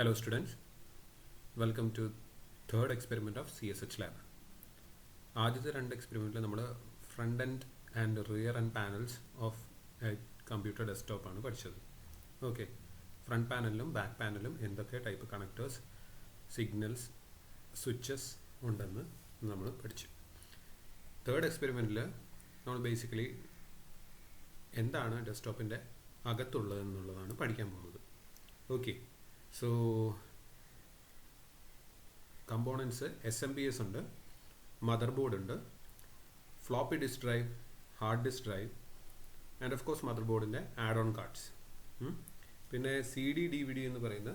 Hello students, welcome to third experiment of CSH lab. ആദ്യത്തെ രണ്ട് എക്സ്പെരിമെൻറ്റിൽ നമ്മൾ front end and rear end panels of computer desktop ആണ് പഠിച്ചത്. ഓക്കെ, ഫ്രണ്ട് പാനലിലും ബാക്ക് പാനലും എന്തൊക്കെ ടൈപ്പ് കണക്ടേഴ്സ്, സിഗ്നൽസ്, സ്വിച്ചസ് ഉണ്ടെന്ന് നമ്മൾ പഠിച്ചു. തേർഡ് എക്സ്പെരിമെൻറ്റിൽ നമ്മൾ ബേസിക്കലി എന്താണ് ഡെസ്ക്ടോപ്പിൻ്റെ അകത്തുള്ളതെന്നുള്ളതാണ് പഠിക്കാൻ പോകുന്നത്. ഓക്കെ, സോ കമ്പോണൻസ് SMPS ഉണ്ട്, മദർ ബോർഡ് ഉണ്ട്, floppy disk drive, hard disk drive and of course mother ബോർഡിൻ്റെ ആഡ് ഓൺ കാർഡ്സ്, പിന്നെ CD DVD എന്ന് പറയുന്ന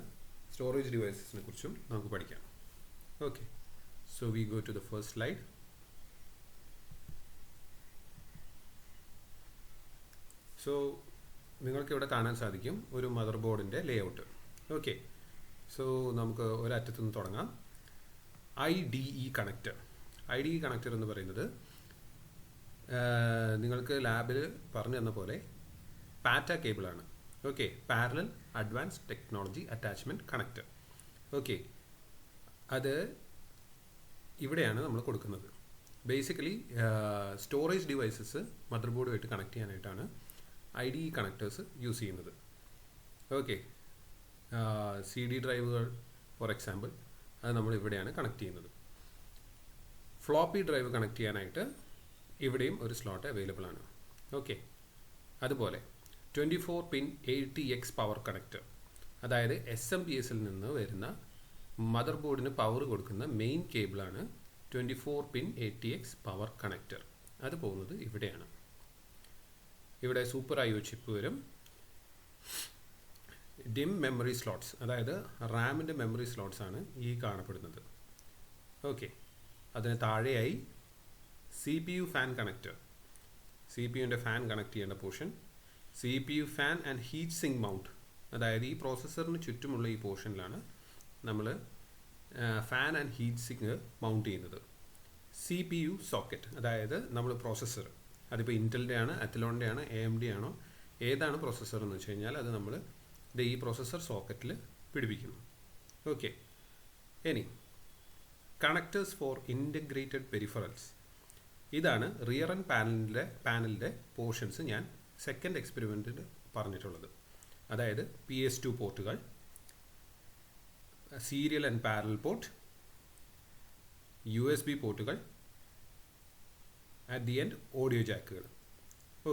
സ്റ്റോറേജ് ഡിവൈസസിനെ കുറിച്ചും നമുക്ക് പഠിക്കാം. Okay, so we go to the first slide. So നിങ്ങൾക്ക് ഇവിടെ കാണാൻ സാധിക്കും ഒരു മദർ ബോർഡിൻ്റെ ലേഔട്ട്. ഓക്കെ, സോ നമുക്ക് ഒരറ്റത്തു നിന്ന് തുടങ്ങാം. IDE connector. IDE കണക്ടർ എന്ന് പറയുന്നത് നിങ്ങൾക്ക് ലാബിൽ പറഞ്ഞു തന്ന പോലെ പാറ്റ കേബിളാണ്. Okay, parallel advanced technology attachment connector. Okay, അത് ഇവിടെയാണ് നമ്മൾ കൊടുക്കുന്നത്. ബേസിക്കലി സ്റ്റോറേജ് ഡിവൈസസ് മദർ ബോർഡുമായിട്ട് കണക്ട് ചെയ്യാനായിട്ടാണ് IDE കണക്ടേഴ്സ് യൂസ് ചെയ്യുന്നത്. ഓക്കെ, CD ഡ്രൈവുകൾ ഫോർ എക്സാമ്പിൾ അത് നമ്മൾ ഇവിടെയാണ് കണക്ട് ചെയ്യുന്നത്. ഫ്ലോപ്പി ഡ്രൈവ് കണക്ട് ചെയ്യാനായിട്ട് ഇവിടെയും ഒരു സ്ലോട്ട് അവൈലബിൾ ആണ്. ഓക്കെ, അതുപോലെ 24 പിൻ ATX പവർ കണക്ടർ, അതായത് SMPSൽ നിന്ന് വരുന്ന മദർ ബോർഡിന് പവർ കൊടുക്കുന്ന മെയിൻ കേബിളാണ് 24 പിൻ ATX പവർ കണക്ടർ. അത് പോകുന്നത് ഇവിടെയാണ്. ഇവിടെ സൂപ്പർ IO ചിപ്പ് വരും. ഡിം മെമ്മറി സ്ലോട്ട്സ്, അതായത് റാമിൻ്റെ മെമ്മറി സ്ലോട്ട്സ് ആണ് ഈ കാണപ്പെടുന്നത്. ഓക്കെ, അതിന് താഴെയായി CPU ഫാൻ കണക്ടർ, CPUൻ്റെ ഫാൻ കണക്ട് ചെയ്യേണ്ട portion, CPU fan and heat sink mount, അതായത് ഈ പ്രോസസ്സറിന് ചുറ്റുമുള്ള ഈ പോർഷനിലാണ് നമ്മൾ fan and heat sink mount ചെയ്യുന്നത്. CPU സോക്കറ്റ്, അതായത് നമ്മൾ പ്രോസസ്സർ അതിപ്പോൾ ഇൻറ്റലിൻ്റെ ആണ്, അത്തലോണിൻ്റെ ആണ്, AMD ആണോ, ഏതാണ് പ്രോസസ്സർ എന്ന് വെച്ച് കഴിഞ്ഞാൽ അത് നമ്മൾ ഈ പ്രോസസ്സർ സോക്കറ്റിൽ പിടിപ്പിക്കുന്നു. ഓക്കെ, ഇനി കണക്ടേഴ്സ് ഫോർ ഇൻറ്റഗ്രേറ്റഡ് പെരിഫറൽസ്. ഇതാണ് റിയർ ആൻഡ് പാനലിൻ്റെ പോർഷൻസ് ഞാൻ സെക്കൻഡ് എക്സ്പെരിമെൻറ്റിൽ പറഞ്ഞിട്ടുള്ളത്. അതായത് PS2 പോർട്ടുകൾ, serial and parallel port, USB പോർട്ടുകൾ, അറ്റ് ദി എൻഡ് ഓഡിയോ ജാക്കുകൾ.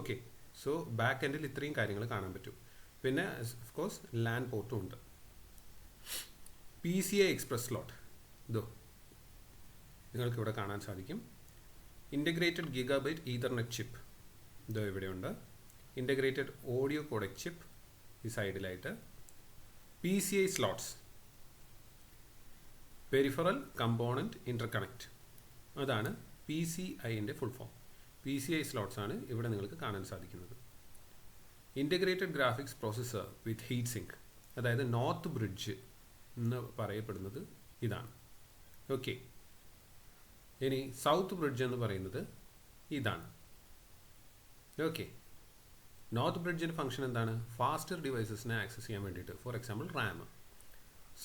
ഓക്കെ, സോ ബാക്ക് എൻഡിൽ ഇത്രയും കാര്യങ്ങൾ കാണാൻ പറ്റും. പിന്നെ ഓഫ് കോഴ്സ് LAN പോർട്ടും ഉണ്ട്. PCI എക്സ്പ്രസ് സ്ലോട്ട് ഇതോ നിങ്ങൾക്ക് ഇവിടെ കാണാൻ സാധിക്കും. ഇൻ്റഗ്രേറ്റഡ് ഗിഗാബൈറ്റ് ഈതർനെറ്റ് ചിപ്പ് ഇതോ ഇവിടെയുണ്ട്. ഇൻ്റഗ്രേറ്റഡ് ഓഡിയോ കോഡെക് ചിപ്പ് ഈ സൈഡിലായിട്ട്. PCI സ്ലോട്ട്സ്, പെരിഫറൽ കമ്പോണൻറ്റ് ഇൻ്റർകണക്റ്റ്, അതാണ് PCIൻ്റെ ഫുൾ ഫോം. PCI സ്ലോട്ട്സ് ആണ് ഇവിടെ നിങ്ങൾക്ക് കാണാൻ സാധിക്കുന്നത്. Integrated graphics processor with heat sink, അതായത് നോർത്ത് ബ്രിഡ്ജ് എന്ന് പറയപ്പെടുന്നത് ഇതാണ്. ഓക്കെ, ഇനി സൗത്ത് ബ്രിഡ്ജ് എന്ന് പറയുന്നത് ഇതാണ്. ഓക്കെ, നോർത്ത് ബ്രിഡ്ജിൻ്റെ ഫംഗ്ഷൻ എന്താണ്? ഫാസ്റ്റർ ഡിവൈസസിനെ ആക്സസ് ചെയ്യാൻ വേണ്ടിയിട്ട്, for example Ram.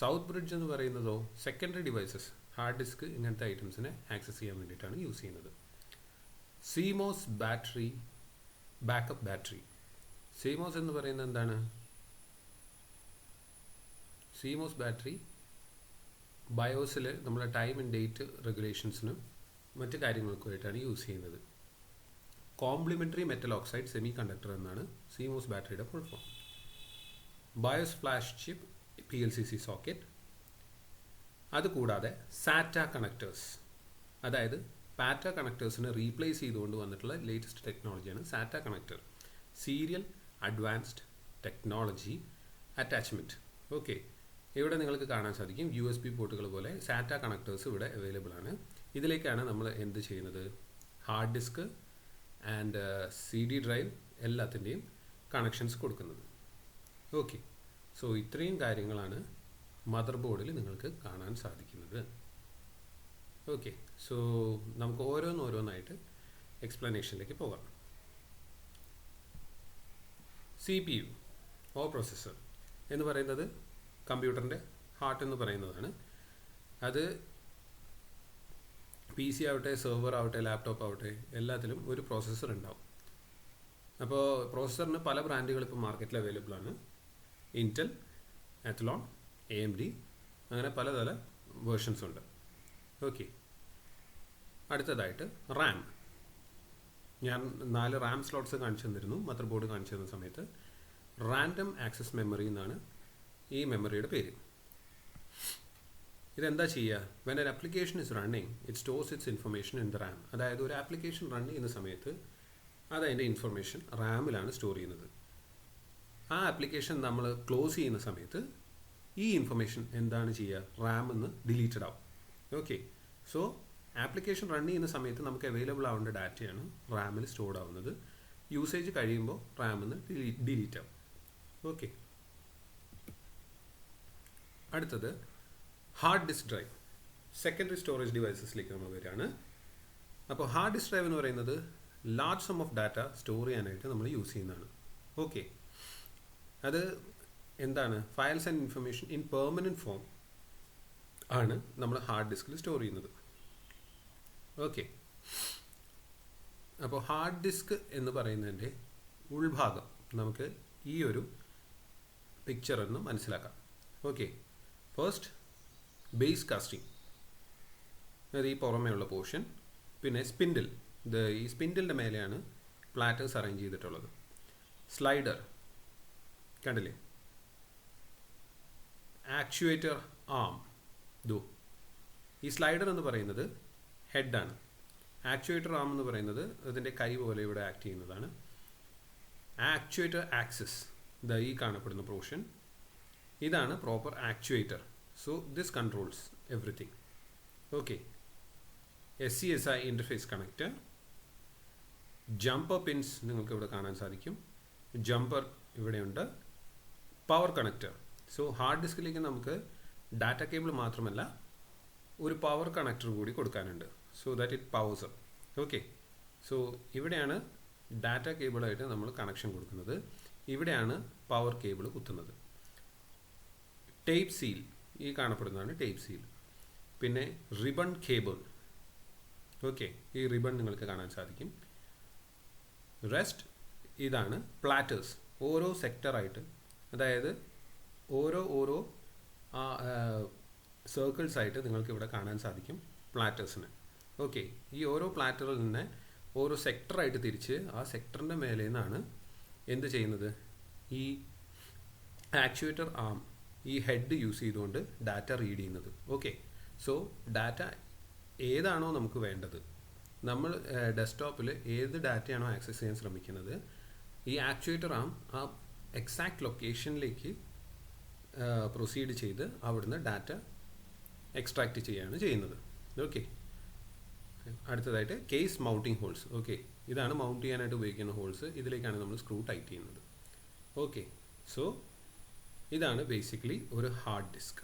South bridge എന്ന് പറയുന്നതോ സെക്കൻഡറി ഡിവൈസസ്, ഹാർഡ് ഡിസ്ക്, ഇങ്ങനത്തെ ഐറ്റംസിനെ ആക്സസ് ചെയ്യാൻ വേണ്ടിയിട്ടാണ് യൂസ് ചെയ്യുന്നത്. CMOS battery, backup battery. CMOS എന്ന് പറയുന്നത് എന്താണ്? CMOS ബാറ്ററി ബയോസിൽ നമ്മളെ ടൈം ആൻഡ് ഡേറ്റ് റെഗുലേഷൻസിനും മറ്റ് കാര്യങ്ങൾക്കുമായിട്ടാണ് യൂസ് ചെയ്യുന്നത്. Complementary metal oxide semi conductor എന്നാണ് CMOS ബാറ്ററിയുടെ full form. BIOS flash chip, PLCC socket. അതുകൂടാതെ സാറ്റ കണക്ടേഴ്സ്, അതായത് പാറ്റ കണക്ടേഴ്സിനെ റീപ്ലേസ് ചെയ്തുകൊണ്ട് വന്നിട്ടുള്ള ലേറ്റസ്റ്റ് ടെക്നോളജിയാണ് SATA connector, serial advanced technology attachment. Okay, ഇവിടെ നിങ്ങൾക്ക് കാണാൻ സാധിക്കും USB പോർട്ടുകൾ പോലെ സാറ്റ കണക്ടേഴ്സ് ഇവിടെ അവൈലബിൾ ആണ്. ഇതിലേക്കാണ് നമ്മൾ എന്ത് ചെയ്യുന്നത്? Hard disk and CD drive എല്ലാത്തിൻ്റെയും കണക്ഷൻസ് കൊടുക്കുന്നത്. ഓക്കെ, സോ ഇത്രയും കാര്യങ്ങളാണ് മദർ ബോർഡിൽ നിങ്ങൾക്ക് കാണാൻ സാധിക്കുന്നത്. ഓക്കെ, സോ നമുക്ക് ഓരോന്നായിട്ട് എക്സ്പ്ലനേഷനിലേക്ക് പോകാം. CPU ഓ പ്രോസസ്സർ എന്ന് പറയുന്നത് കമ്പ്യൂട്ടറിൻ്റെ ഹാർട്ട് എന്ന് പറയുന്നതാണ്. അത് PC ആവട്ടെ, സെർവർ ആവട്ടെ, ലാപ്ടോപ്പ് ആവട്ടെ, എല്ലാത്തിലും ഒരു പ്രോസസ്സർ ഉണ്ടാവും. അപ്പോൾ പ്രോസസ്സറിന് പല ബ്രാൻഡുകൾ ഇപ്പോൾ മാർക്കറ്റിൽ അവൈലബിൾ ആണ്. ഇൻറ്റൽ, അത്ലോൺ, AMD, അങ്ങനെ പല വേർഷൻസ് ഉണ്ട്. ഓക്കെ, അടുത്തതായിട്ട് റാം. ഞാൻ 4 റാം സ്ലോട്ട്സ് കാണിച്ചു തന്നിരുന്നു മദർ ബോർഡ് കാണിച്ചു തന്ന സമയത്ത്. റാൻഡം ആക്സസ് മെമ്മറി എന്നാണ് ഈ മെമ്മറിയുടെ പേര്. ഇതെന്താ ചെയ്യുക? When N application is running it stores it's information in the Ram. അതായത് ഒരു ആപ്ലിക്കേഷൻ റൺ ചെയ്യുന്ന സമയത്ത് അത് അതിൻ്റെ ഇൻഫർമേഷൻ റാമിലാണ് സ്റ്റോർ ചെയ്യുന്നത്. ആ ആപ്ലിക്കേഷൻ നമ്മൾ ക്ലോസ് ചെയ്യുന്ന സമയത്ത് ഈ ഇൻഫർമേഷൻ എന്താണ് ചെയ്യുക? റാമിൽ നിന്ന് ഡിലീറ്റഡ് ആവും. ഓക്കെ, സോ ആപ്ലിക്കേഷൻ റൺ ചെയ്യുന്ന സമയത്ത് നമുക്ക് അവൈലബിൾ ആവേണ്ട ഡാറ്റയാണ് റാമിൽ സ്റ്റോർഡ് ആവുന്നത്. യൂസേജ് കഴിയുമ്പോൾ റാമിൽ നിന്ന് ഡിലീറ്റ് ആവും. ഓക്കെ, അടുത്തത് hard disk drive. Secondary storage ഡിവൈസസിലേക്ക് നമ്മൾ വരികയാണ്. അപ്പോൾ ഹാർഡ് ഡിസ്ക് ഡ്രൈവ് എന്ന് പറയുന്നത് large sum of data store ചെയ്യാനായിട്ട് നമ്മൾ യൂസ് ചെയ്യുന്നതാണ്. ഓക്കെ, അത് എന്താണ്? Files and information in permanent form ആണ് നമ്മൾ ഹാർഡ് ഡിസ്കിൽ സ്റ്റോർ ചെയ്യുന്നത്. ഓക്കെ, അപ്പോൾ ഹാർഡ് ഡിസ്ക് എന്ന് പറയുന്നതിൻ്റെ ഉൾഭാഗം നമുക്ക് ഈ ഒരു പിക്ചർ എന്ന് മനസ്സിലാക്കാം. ഓക്കെ, ഫസ്റ്റ് ബേസ് കാസ്റ്റിംഗ്, അത് ഈ പുറമേയുള്ള പോർഷൻ. പിന്നെ സ്പിൻഡിൽ, ഈ സ്പിൻഡിലിൻ്റെ മേലെയാണ് പ്ലാറ്റേഴ്സ് അറേഞ്ച് ചെയ്തിട്ടുള്ളത്. സ്ലൈഡർ കണ്ടില്ലേ? ആക്ച്വേറ്റർ ആം. ഈ സ്ലൈഡർ എന്ന് പറയുന്നത് ഹെഡാണ്. ആക്ച്വേറ്റർ ആം എന്ന് പറയുന്നത് അതിൻ്റെ കൈ പോലെ ഇവിടെ ആക്ട് ചെയ്യുന്നതാണ്. ആക്ച്വേറ്റർ ആക്സിസ്, ഈ കാണപ്പെടുന്ന പോർഷൻ, ഇതാണ് proper actuator. So this controls everything. Okay, SCSI interface connector, jumper pins നിങ്ങൾക്ക് ഇവിടെ കാണാൻ സാധിക്കും. ജമ്പർ ഇവിടെയുണ്ട്. Power connector. സോ ഹാർഡ് ഡിസ്കിലേക്ക് നമുക്ക് ഡാറ്റ കേബിൾ മാത്രമല്ല ഒരു പവർ കണക്ടർ കൂടി കൊടുക്കാനുണ്ട്. So that it powers up. Okay, so ഇവിടെയാണ് ഡാറ്റ കേബിളായിട്ട് നമ്മൾ കണക്ഷൻ കൊടുക്കുന്നത്. ഇവിടെയാണ് പവർ കേബിൾ കുത്തുന്നത്. ടേപ്പ് സീൽ, ഈ കാണപ്പെടുന്നതാണ് ടേപ്പ് സീൽ. പിന്നെ റിബൺ കേബിൾ. ഓക്കെ, ഈ റിബൺ നിങ്ങൾക്ക് കാണാൻ സാധിക്കും. റെസ്റ്റ്, ഇതാണ് പ്ലാറ്റേഴ്സ്. ഓരോ സെക്ടറായിട്ട്, അതായത് ഓരോ സർക്കിൾസ് ആയിട്ട് നിങ്ങൾക്ക് ഇവിടെ കാണാൻ സാധിക്കും പ്ലാറ്റേഴ്സിന്. ഓക്കെ, ഈ ഓരോ പ്ലാറ്ററിൽ നിന്ന് ഓരോ സെക്ടറായിട്ട് തിരിച്ച് ആ സെക്ടറിൻ്റെ മേലെ നിന്നാണ് എന്ത് ചെയ്യുന്നത്? ഈ ആക്ച്വേറ്റർ ആം, ഈ ഹെഡ് യൂസ് ചെയ്തുകൊണ്ട് ഡാറ്റ റീഡ് ചെയ്യുന്നത്. ഓക്കെ, സോ ഡാറ്റ ഏതാണോ നമുക്ക് വേണ്ടത്, നമ്മൾ ഡെസ്ക്ടോപ്പിൽ ഏത് ഡാറ്റയാണോ ആക്സസ് ചെയ്യാൻ ശ്രമിക്കുന്നത്, ഈ ആക്ച്വേറ്റർ ആം ആ എക്സാക്ട് ലൊക്കേഷനിലേക്ക് പ്രൊസീഡ് ചെയ്ത് അവിടുന്ന് ഡാറ്റ എക്സ്ട്രാക്റ്റ് ചെയ്യുകയാണ് ചെയ്യുന്നത്. ഓക്കെ, അടുത്തതായിട്ട് കേസ് മൗണ്ടിങ് ഹോൾസ്. ഓക്കെ, ഇതാണ് മൗണ്ട് ചെയ്യാനായിട്ട് ഉപയോഗിക്കുന്ന ഹോൾസ്. ഇതിലേക്കാണ് നമ്മൾ സ്ക്രൂ ടൈറ്റ് ചെയ്യുന്നത്. ഓക്കെ, സോ ഇതാണ് ബേസിക്കലി ഒരു ഹാർഡ് ഡിസ്ക്.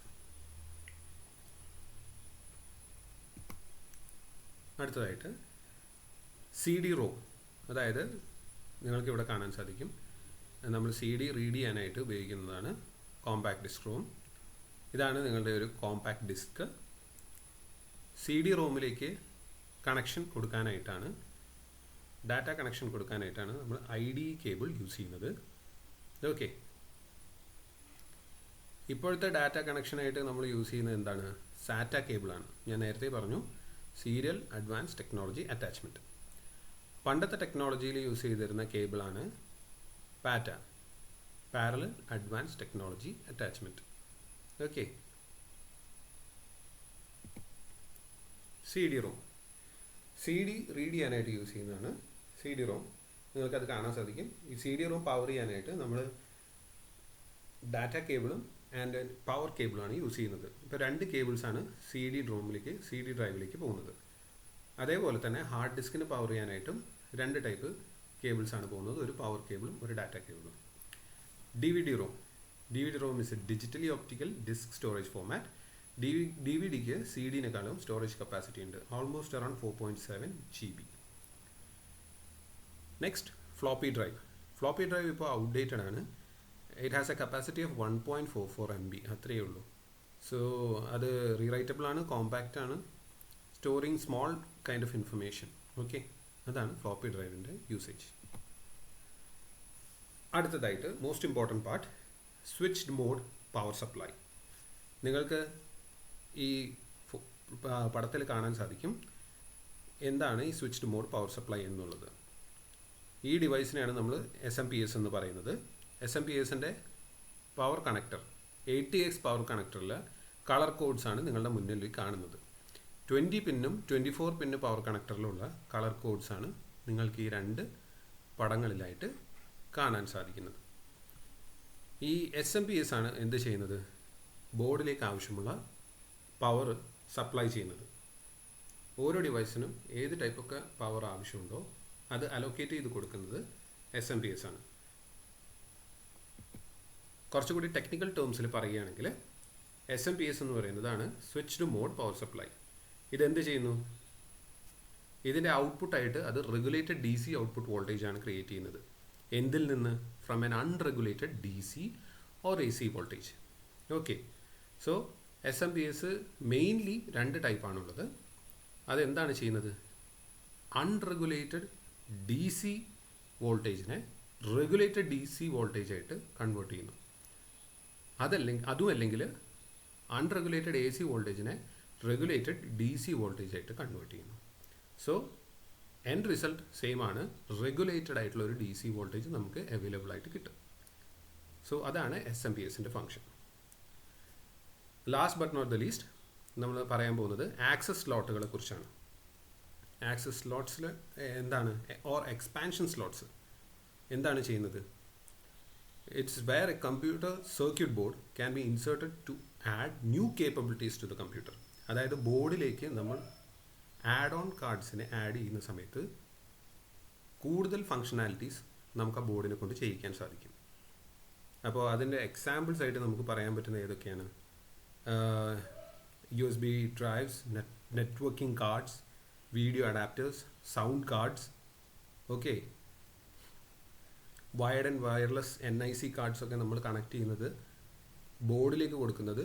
അടുത്തതായിട്ട് CD-ROM, അതായത് നിങ്ങൾക്ക് ഇവിടെ കാണാൻ സാധിക്കും നമ്മൾ CD റീഡ് ചെയ്യാനായിട്ട് ഉപയോഗിക്കുന്നതാണ് കോമ്പാക്ട് ഡിസ്ക് റോം. ഇതാണ് നിങ്ങളുടെ ഒരു കോമ്പാക്ട് ഡിസ്ക്. CD-ROMലേക്ക് കണക്ഷൻ കൊടുക്കാനായിട്ടാണ്, ഡാറ്റ കണക്ഷൻ കൊടുക്കാനായിട്ടാണ് നമ്മൾ IDE കേബിൾ യൂസ് ചെയ്യുന്നത്. ഓക്കെ, ഇപ്പോഴത്തെ ഡാറ്റ കണക്ഷനായിട്ട് നമ്മൾ യൂസ് ചെയ്യുന്നത് എന്താണ്? SATA കേബിളാണ്. ഞാൻ നേരത്തെ പറഞ്ഞു, സീരിയൽ അഡ്വാൻസ് ടെക്നോളജി അറ്റാച്ച്മെൻറ്റ്. പണ്ടത്തെ ടെക്നോളജിയിൽ യൂസ് ചെയ്തിരുന്ന കേബിളാണ് പാറ്റ, parallel advance technology attachment. Okay, CD-ROM, CD read ചെയ്യാനായിട്ട് യൂസ് ചെയ്യുന്നതാണ് CD-ROM. നിങ്ങൾക്കത് കാണാൻ സാധിക്കും. ഈ CD-ROM പവർ ചെയ്യാനായിട്ട് നമ്മൾ ഡാറ്റ കേബിളും ആൻഡ് പവർ കേബിളാണ് യൂസ് ചെയ്യുന്നത്. ഇപ്പോൾ 2 കേബിൾസാണ് CD-ROMലേക്ക്, CD ഡ്രൈവിലേക്ക് പോകുന്നത്. അതേപോലെ തന്നെ ഹാർഡ് ഡിസ്കിന് പവർ ചെയ്യാനായിട്ടും 2 ടൈപ്പ് കേബിൾസാണ് പോകുന്നത്, ഒരു പവർ കേബിളും ഒരു ഡാറ്റ കേബിളും. DVD-ROM. DVD-ROM is a digitally optical disc storage format. DVD-ക്ക് CD-നേക്കാളും സ്റ്റോറേജ് കപ്പാസിറ്റി ഉണ്ട്, almost around 4.7 GB. Next floppy drive. Floppy drive ഇപ്പോൾ ഔട്ട്ഡേറ്റഡ് ആണ്. It has a capacity of 1.44 MB, അത്രയേ ഉള്ളൂ. സോ അത് റീറൈറ്റബിൾ ആണ്, കോമ്പാക്റ്റ് ആണ്, storing small kind of information. Okay, അതാണ് ഫ്ലോപ്പി ഡ്രൈവിൻ്റെ യൂസേജ്. അടുത്തതായിട്ട് most important part, switched mode power supply. നിങ്ങൾക്ക് ഈ പടത്തിൽ കാണാൻ സാധിക്കും എന്താണ് ഈ സ്വിച്ച്ഡ് മോഡ് പവർ സപ്ലൈ എന്നുള്ളത്. ഈ ഡിവൈസിനെയാണ് നമ്മൾ SMPS എന്ന് പറയുന്നത്. SMPSൻ്റെ പവർ കണക്ടർ 80X പവർ കണക്ടറിൽ കളർ കോഡ്സ് ആണ് നിങ്ങളുടെ മുന്നിൽ കാണുന്നത്. 20 പിന്നും 24 പിന്ന് പവർ കണക്ടറിലുള്ള കളർ കോഡ്സ് ആണ് നിങ്ങൾക്ക് ഈ രണ്ട് പടങ്ങളിലായിട്ട് കാണാൻ സാധിക്കുന്നത്. ഈ SMPS ആണ് എന്ത് ചെയ്യുന്നത്, ബോർഡിലേക്ക് ആവശ്യമുള്ള പവർ സപ്ലൈ ചെയ്യുന്നത്. ഓരോ ഡിവൈസിനും ഏത് ടൈപ്പൊക്കെ പവർ ആവശ്യമുണ്ടോ അത് അലോക്കേറ്റ് ചെയ്ത് കൊടുക്കുന്നത് SMPS ആണ്. കുറച്ചുകൂടി ടെക്നിക്കൽ ടേംസിൽ പറയുകയാണെങ്കിൽ SMPS എന്ന് പറയുന്നതാണ് സ്വിച്ച്ഡ് മോഡ് പവർ സപ്ലൈ. ഇതെന്ത് ചെയ്യുന്നു, ഇതിൻ്റെ ഔട്ട്പുട്ടായിട്ട് അത് റെഗുലേറ്റഡ് DC ഔട്ട്പുട്ട് വോൾട്ടേജ് ആണ് ക്രിയേറ്റ് ചെയ്യുന്നത്. എന്തിൽ നിന്ന്? From an unregulated DC or AC voltage. Okay, so SMPS mainly രണ്ട് ടൈപ്പാണുള്ളത്. അതെന്താണ് ചെയ്യുന്നത്, അൺറെഗുലേറ്റഡ് DC വോൾട്ടേജിനെ റെഗുലേറ്റഡ് DC വോൾട്ടേജ് ആയിട്ട് കൺവേർട്ട് ചെയ്യുന്നു. അതുമല്ലെങ്കിൽ അൺറെഗുലേറ്റഡ് AC വോൾട്ടേജിനെ റെഗുലേറ്റഡ് DC വോൾട്ടേജ് ആയിട്ട് കൺവേർട്ട് ചെയ്യുന്നു. സോ എൻഡ് റിസൾട്ട് സെയിം ആണ്, റെഗുലേറ്റഡ് ആയിട്ടുള്ള ഒരു DC വോൾട്ടേജ് നമുക്ക് അവൈലബിൾ ആയിട്ട് കിട്ടും. സോ അതാണ് SMPSൻ്റെ function. Last but not the least നമ്മൾ പറയാൻ പോകുന്നത് ആക്സസ് സ്ലോട്ടുകളെ കുറിച്ചാണ്. ആക്സസ് സ്ലോട്ട്സിൽ എന്താണ്, ഓർ എക്സ്പാൻഷൻ സ്ലോട്ട്സ് എന്താണ് ചെയ്യുന്നത്? It's where a computer circuit board can be inserted to add new capabilities to the computer. അതായത് ബോർഡിലേക്ക് നമ്മൾ ആഡ് ഓൺ കാർഡ്സിനെ ആഡ് ചെയ്യുന്ന സമയത്ത് കൂടുതൽ ഫങ്ഷനാലിറ്റീസ് നമുക്ക് ആ ബോർഡിനെ കൊണ്ട് ചെയ്യിക്കാൻ സാധിക്കും. അപ്പോൾ അതിൻ്റെ എക്സാമ്പിൾസ് ആയിട്ട് നമുക്ക് പറയാൻ പറ്റുന്ന ഏതൊക്കെയാണ്? USB drives, networking cards, video adapters, sound cards, okay, wired and wireless NIC cards ഒക്കെ നമ്മൾ കണക്ട് ചെയ്യുന്നത് ബോർഡിലേക്ക് കൊടുക്കുന്നത്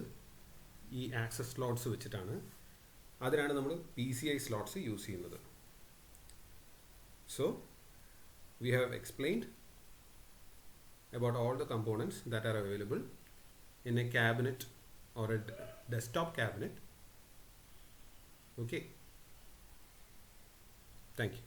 ഈ ആക്സസ് സ്ലോട്ട്സ് വെച്ചിട്ടാണ്. അതിനാണ് നമ്മൾ PCI സ്ലോട്ട്സ് യൂസ് ചെയ്യുന്നത്. So we have explained about all the components that are available in a cabinet or a desktop cabinet. Okay, thank you.